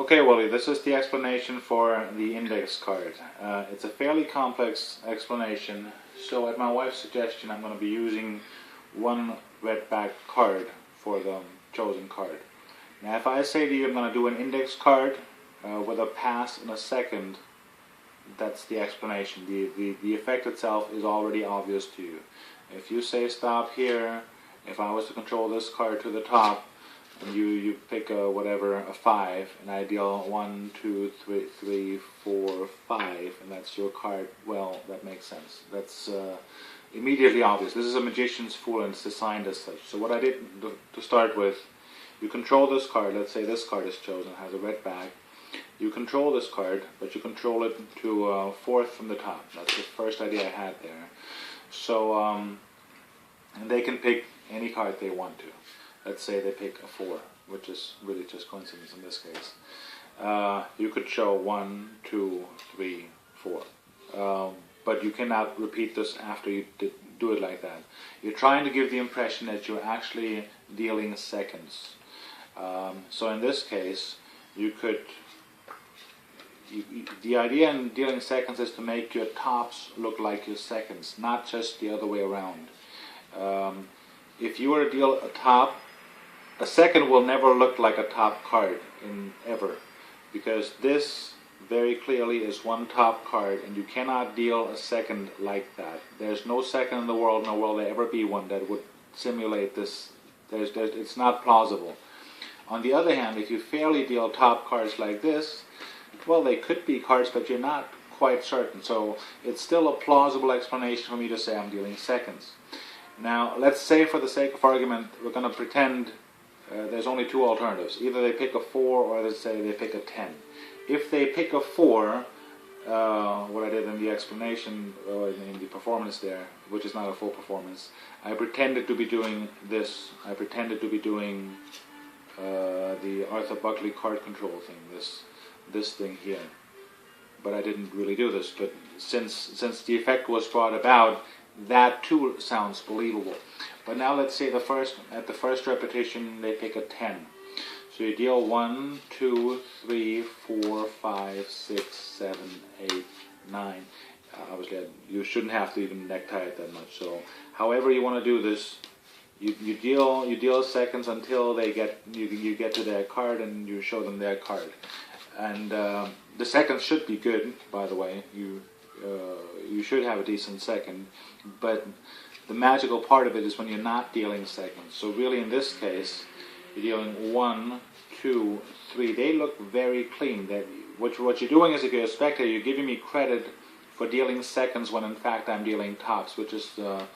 Okay, Willie, this is the explanation for the index card. It's a fairly complex explanation, so at my wife's suggestion I'm going to be using one red back card for the chosen card. Now if I say to you I'm going to do an index card with a pass in a second, that's the explanation. The effect itself is already obvious to you. If you say stop here, if I was to control this card to the top, and you pick a whatever, a 5, and I deal 1, 2, 3, 4, 5, and that's your card, well, that makes sense. That's immediately obvious. This is a magician's fool and it's designed as such. So what I did to start with, you control this card. Let's say this card is chosen, has a red back. You control this card, but you control it to 4th from the top. That's the first idea I had there. So, and they can pick any card they want to. Let's say they pick a 4, which is really just coincidence in this case. You could show 1, 2, 3, 4. But you cannot repeat this after you do it like that. You're trying to give the impression that you're actually dealing seconds. So in this case, you could... the idea in dealing seconds is to make your tops look like your seconds, not just the other way around. If you were to deal a top, a second will never look like a top card ever, because this very clearly is one top card, and you cannot deal a second like that. There's no second in the world, nor will there ever be one that would simulate this. It's not plausible. On the other hand, if you fairly deal top cards like this, well, they could be cards, but you're not quite certain. So it's still a plausible explanation for me to say I'm dealing seconds. Now, let's say for the sake of argument, we're going to pretend there's only 2 alternatives. Either they pick a 4 or let's say they pick a 10. If they pick a 4, what I did in the explanation, in the performance there, which is not a full performance, I pretended to be doing this. I pretended to be doing the Arthur Buckley card control thing, this thing here. But I didn't really do this. But since the effect was brought about, that too sounds believable. But now let's say at the first repetition they pick a 10. So you deal 1, 2, 3, 4, 5, 6, 7, 8, 9. Obviously you shouldn't have to even necktie it that much. So however you want to do this, you deal seconds until you get to their card and you show them their card. And the seconds should be good, by the way. You should have a decent second, but the magical part of it is when you're not dealing seconds. So really in this case, you're dealing 1, 2, 3. They look very clean. What you're doing is, if you're a spectator, you're giving me credit for dealing seconds when in fact I'm dealing tops, which is the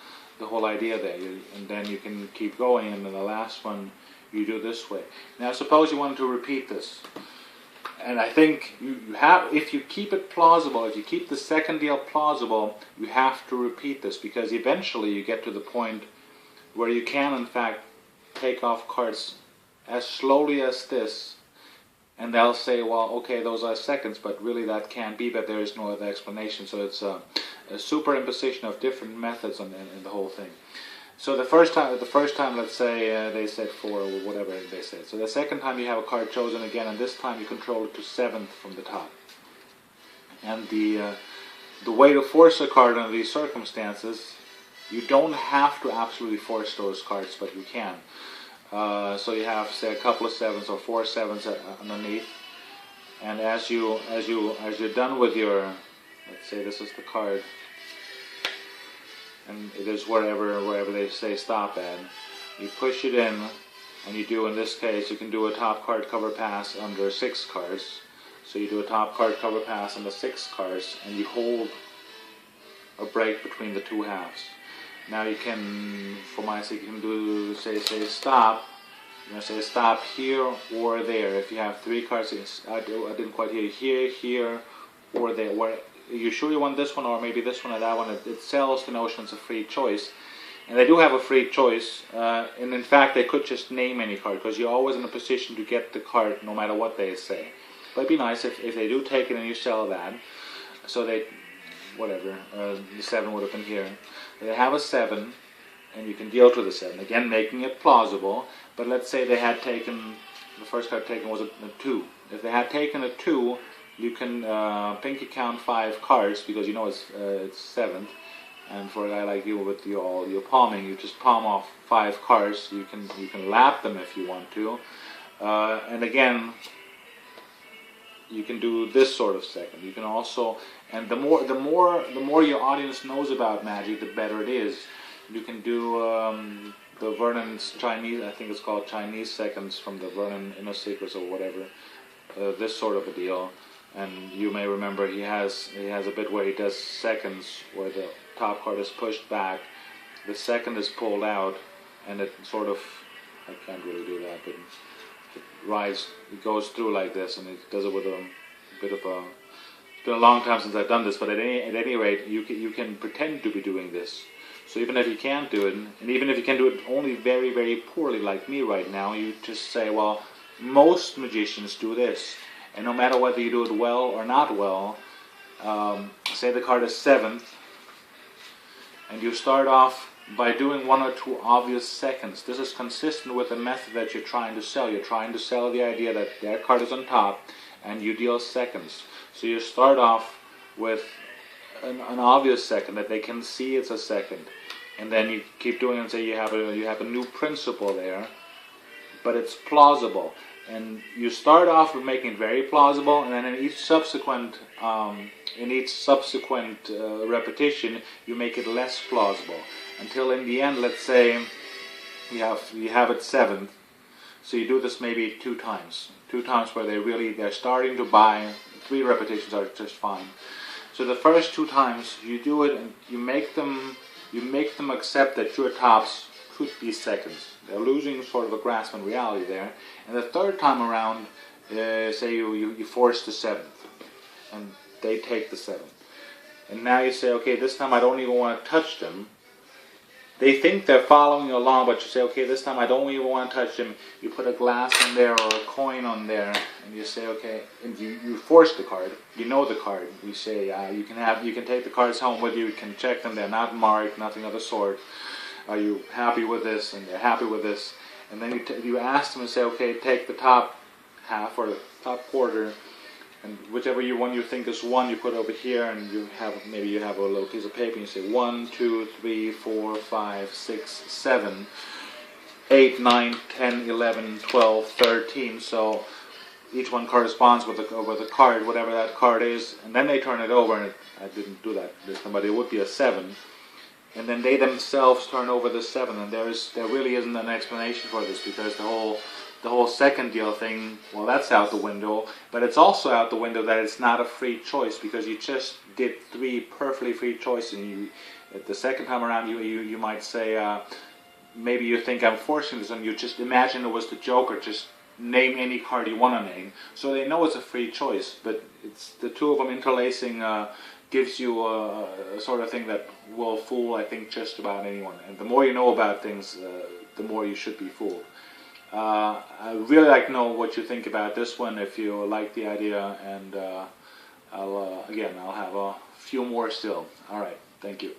whole idea there. And then you can keep going, and then the last one you do this way. Now suppose you wanted to repeat this. And I think you have, if you keep it plausible, if you keep the second deal plausible, you have to repeat this, because eventually you get to the point where you can in fact take off cards as slowly as this, and they'll say, well, okay, those are seconds, but really that can't be, but there is no other explanation. So it's a superimposition of different methods in the whole thing. So the first time, let's say they said 4 or whatever they said. So the second time you have a card chosen again, and this time you control it to 7th from the top. And the way to force a card under these circumstances, you don't have to absolutely force those cards, but you can. So you have, say, a couple of 7s or 4 7s underneath, and as you're done with your, let's say this is the card, and it is wherever they say stop at, you push it in, and you do, in this case, you can do a top card cover pass under 6 cards. So you do a top card cover pass under 6 cards, and you hold a break between the 2 halves. Now you can, for my sake, you can do, say stop. You're going to say stop here or there. If you have 3 cards, I didn't quite hear here, or there. Where you sure you want this one, or maybe this one or that one? It sells the notion it's a free choice. And they do have a free choice. And in fact, they could just name any card, because you're always in a position to get the card no matter what they say. But it'd be nice if they do take it and you sell that. So they, whatever, the 7 would have been here. They have a 7, and you can deal to the 7. Again, making it plausible. But let's say they had taken, the first card taken was a 2. If they had taken a 2, you can pinky count 5 cards, because you know it's 7th. And for a guy like you with your palming, you just palm off 5 cards. You can lap them if you want to. And again, you can do this sort of second. You can also, and the more your audience knows about Magic, the better it is. You can do the Vernon's Chinese, I think it's called Chinese seconds from the Vernon Inner Secrets or whatever. This sort of a deal. And you may remember he has a bit where he does seconds where the top card is pushed back, the second is pulled out, and it sort of, I can't really do that, but it goes through like this, and it does it with a bit of a, it's been a long time since I've done this, but at any rate, you can pretend to be doing this. So even if you can't do it, and even if you can do it only very, very poorly like me right now, you just say, well, most magicians do this. And no matter whether you do it well or not well, say the card is 7th, and you start off by doing 1 or 2 obvious seconds. This is consistent with the method that you're trying to sell. You're trying to sell the idea that their card is on top, and you deal seconds. So you start off with an obvious second that they can see it's a second, and then you keep doing it and say you have a new principle there, but it's plausible. And you start off with making it very plausible, and then in each subsequent repetition, you make it less plausible, until in the end, let's say you have it 7th. So you do this maybe 2 times where they're starting to buy. 3 repetitions are just fine. So the first 2 times you do it, and you make them accept that your tops could be seconds. They're losing sort of a grasp on reality there. And the 3rd time around, say you force the 7th, and they take the 7th. And now you say, okay, this time I don't even want to touch them. They think they're following you along, but you say, okay, this time I don't even want to touch them. You put a glass on there or a coin on there, and you say, okay, and you force the card. You know the card. You say, you can take the cards home with you. You can check them. They're not marked, nothing of the sort. Are you happy with this? And they're happy with this. And then you ask them and say, okay, take the top half or the top quarter, and whichever one you think is 1, you put over here, and maybe you have a little piece of paper, and you say 1, 2, 3, 4, 5, 6, 7, 8, 9, 10, 11, 12, 13. So each one corresponds with the card, whatever that card is, and then they turn it over, and I didn't do that this time, but it would be a 7. And then they themselves turn over the 7, and there really isn't an explanation for this, because the whole second deal thing, well, that's out the window. But it's also out the window that it's not a free choice, because you just did 3 perfectly free choices. And the second time around, you might say, maybe you think I'm forcing this, and you just imagine it was the Joker. Just name any card you want to name. So they know it's a free choice, but it's the 2 of them interlacing. Gives you a sort of thing that will fool, I think, just about anyone. And the more you know about things, the more you should be fooled. I really like to know what you think about this one, if you like the idea, and I'll have a few more still. All right, thank you.